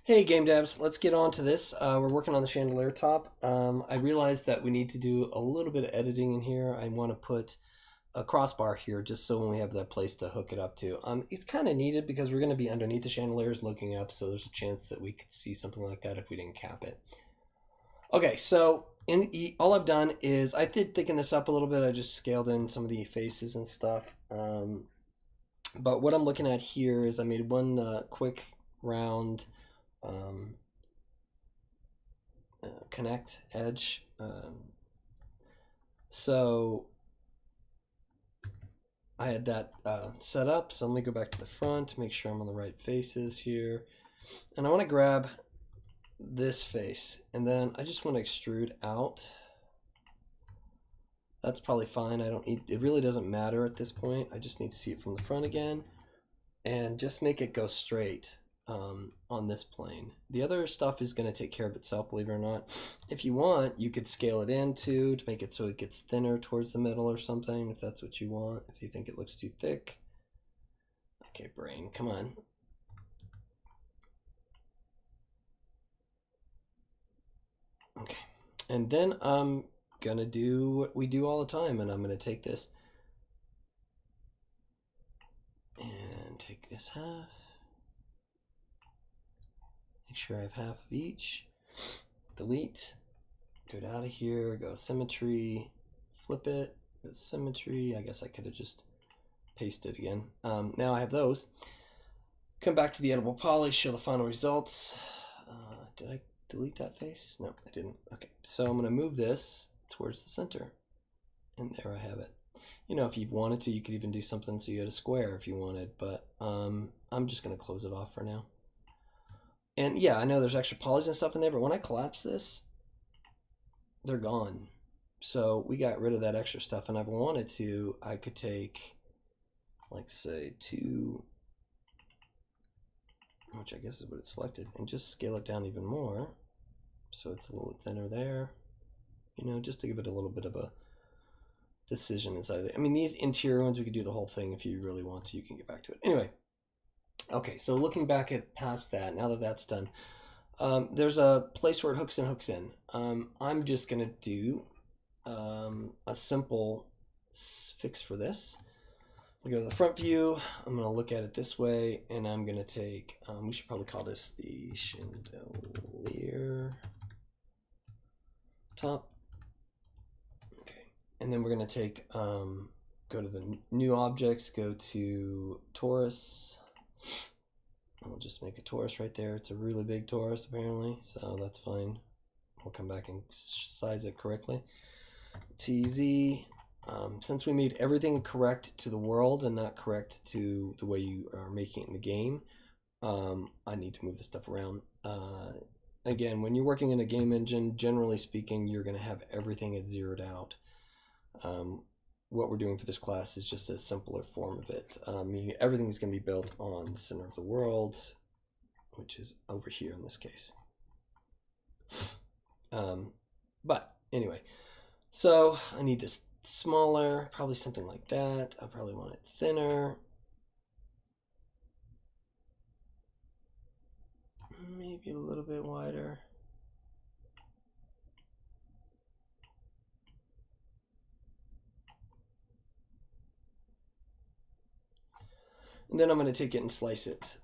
Hey game devs, let's get on to this. We're working on the chandelier top. I realized that we need to do a little bit of editing in here. I want to put a crossbar here just so when we have that place to hook it up to. It's kind of needed because we're going to be underneath the chandeliers looking up, so there's a chance that we could see something like that if we didn't cap it. Okay, so all I've done is I did thicken this up a little bit. I just scaled in some of the faces and stuff. But what I'm looking at here is I made one quick round um, connect edge. So I had that set up. So let me go back to the front, make sure I'm on the right faces here. And I want to grab this face and then I just want to extrude out. That's probably fine. I don't need, it really doesn't matter at this point. I just need to see it from the front again and just make it go straight. On this plane. The other stuff is going to take care of itself, believe it or not. If you want, you could scale it in to make it so it gets thinner towards the middle or something, if that's what you want, if you think it looks too thick. Okay, brain, come on. Okay, and then I'm going to do what we do all the time, and I'm going to take this and take this half. Make sure I have half of each. Delete. Go out of here. Go symmetry. Flip it. Go symmetry. I guess I could have just pasted again. Now I have those. Come back to the editable poly. Show the final results. Did I delete that face? No, I didn't. Okay, so I'm going to move this towards the center. And there I have it. You know, if you wanted to, you could even do something so you had a square if you wanted. But I'm just going to close it off for now. And yeah, I know there's extra polys and stuff in there, but when I collapse this, they're gone. So we got rid of that extra stuff, and if I wanted to, I could take, like, say, 2, which I guess is what it's selected, and just scale it down even more, so it's a little thinner there, you know, just to give it a little bit of a decision inside there. I mean, these interior ones, we could do the whole thing. If you really want to, you can get back to it. Anyway. Okay, so looking back at past that, now that that's done, there's a place where it hooks in. I'm just going to do a simple fix for this. We go to the front view. I'm going to look at it this way, and I'm going to take, we should probably call this the chandelier top. Okay, and then we're going to take, go to the new objects, go to torus. We'll just make a torus right there. It's a really big torus apparently, so that's fine. We'll come back and size it correctly. TZ, since we made everything correct to the world and not correct to the way you are making it in the game, I need to move this stuff around. Again, when you're working in a game engine, generally speaking, you're going to have everything at zeroed out. What we're doing for this class is just a simpler form of it. Everything is going to be built on the center of the world, which is over here in this case. But anyway, so I need this smaller, probably something like that. I probably want it thinner. Maybe a little bit wider. And then I'm going to take it and slice it.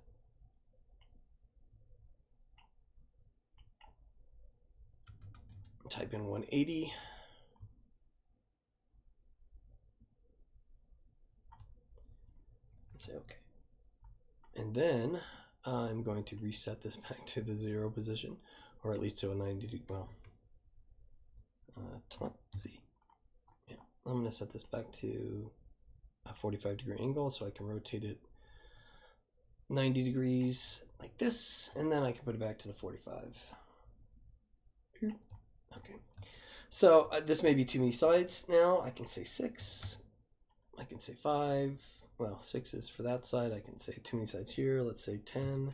Type in 180. And say OK. And then I'm going to reset this back to the 0 position, or at least to a 90 degree, well, top Z. Yeah, I'm going to set this back to a 45-degree angle so I can rotate it 90 degrees like this, and then I can put it back to the 45. Okay, so this may be too many sides now. I can say 6, I can say 5, well 6 is for that side. I can say too many sides here, let's say 10.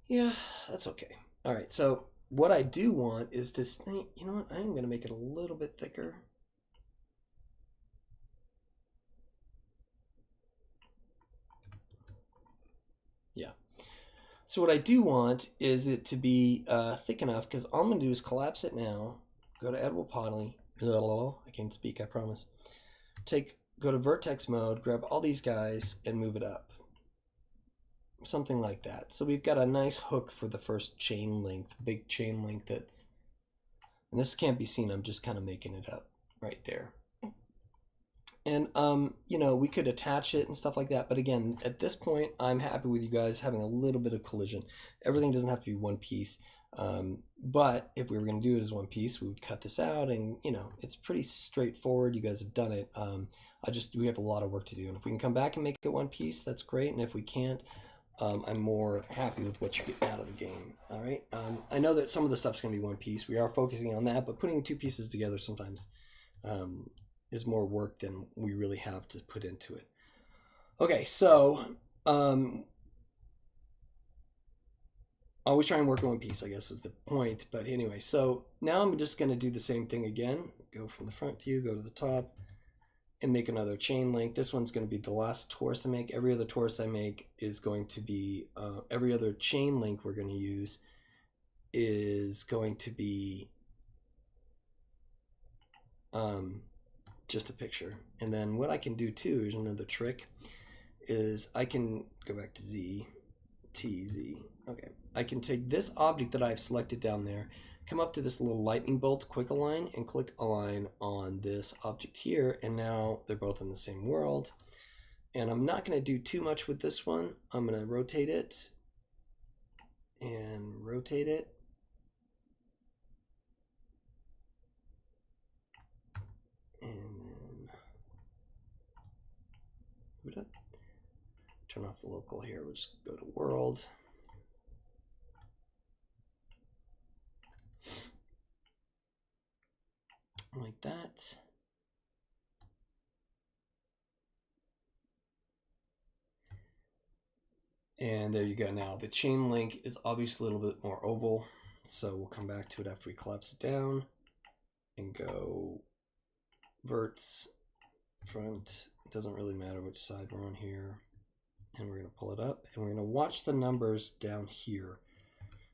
Yeah, that's okay. All right, so what I do want is to, you know what, I'm going to make it a little bit thicker. Yeah. So what I do want is it to be thick enough, because all I'm going to do is collapse it now, go to editable poly, I can't speak, I promise. Go to vertex mode, grab all these guys, and move it up. Something like that. So we've got a nice hook for the first chain link, big chain link that's, and this can't be seen, I'm just kind of making it up right there. And, you know, we could attach it and stuff like that. But again, at this point, I'm happy with you guys having a little bit of collision. Everything doesn't have to be one piece. But if we were going to do it as one piece, we would cut this out. And, you know, it's pretty straightforward. You guys have done it. We have a lot of work to do. And if we can come back and make it one piece, that's great. And if we can't, I'm more happy with what you get out of the game. All right. I know that some of the stuff's going to be one piece. We are focusing on that. But putting two pieces together sometimes is more work than we really have to put into it. Okay, so always try and work in one piece, I guess was the point. But anyway, so now I'm just going to do the same thing again. Go from the front view, go to the top, and make another chain link. This one's going to be the last torus I make. Every other torus I make is going to be, every other chain link we're going to use is going to be just a picture. And then what I can do too is another trick is I can go back to Z, T, Z. Okay, I can take this object that I've selected down there, come up to this little lightning bolt, quick align, and click align on this object here, and now they're both in the same world. And I'm not going to do too much with this one. I'm going to rotate it and rotate it. Turn off the local here. We'll just go to world. Like that. And there you go. Now the chain link is obviously a little bit more oval, so we'll come back to it after we collapse it down and go verts, front. It doesn't really matter which side we're on here. And we're going to pull it up, and we're going to watch the numbers down here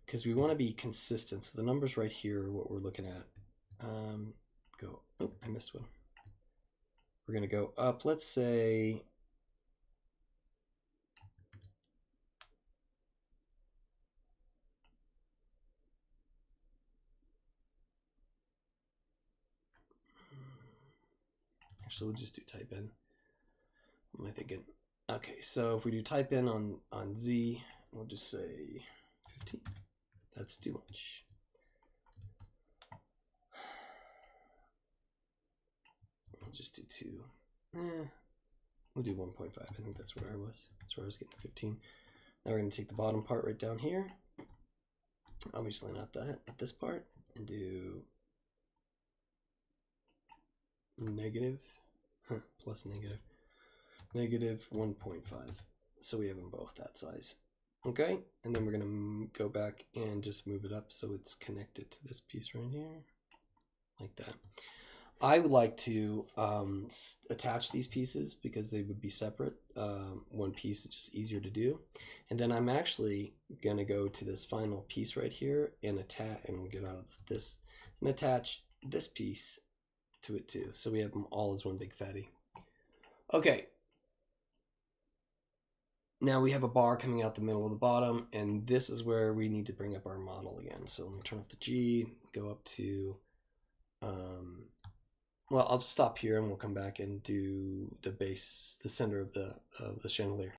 because we want to be consistent. So the numbers right here are what we're looking at. Oh, I missed one. We're going to go up, let's say, actually, we'll just do type in. What am I thinking? Okay, so if we do type in on Z, we'll just say 15. That's too much. We'll just do 2. We'll do 1.5. I think that's where I was. That's where I was getting 15. Now we're going to take the bottom part right down here. Obviously not that, but this part, and do negative, plus negative, negative 1.5. So we have them both that size. Okay, and then we're going to go back and just move it up so it's connected to this piece right here, like that. I would like to attach these pieces because they would be separate. One piece is just easier to do. And then I'm actually going to go to this final piece right here and attach, and we'll get out of this, and attach this piece to it too. So we have them all as one big fatty. Okay. Now we have a bar coming out the middle of the bottom, and this is where we need to bring up our model again. So let me turn off the G, go up to, well, I'll just stop here and we'll come back and do the base, the center of the chandelier.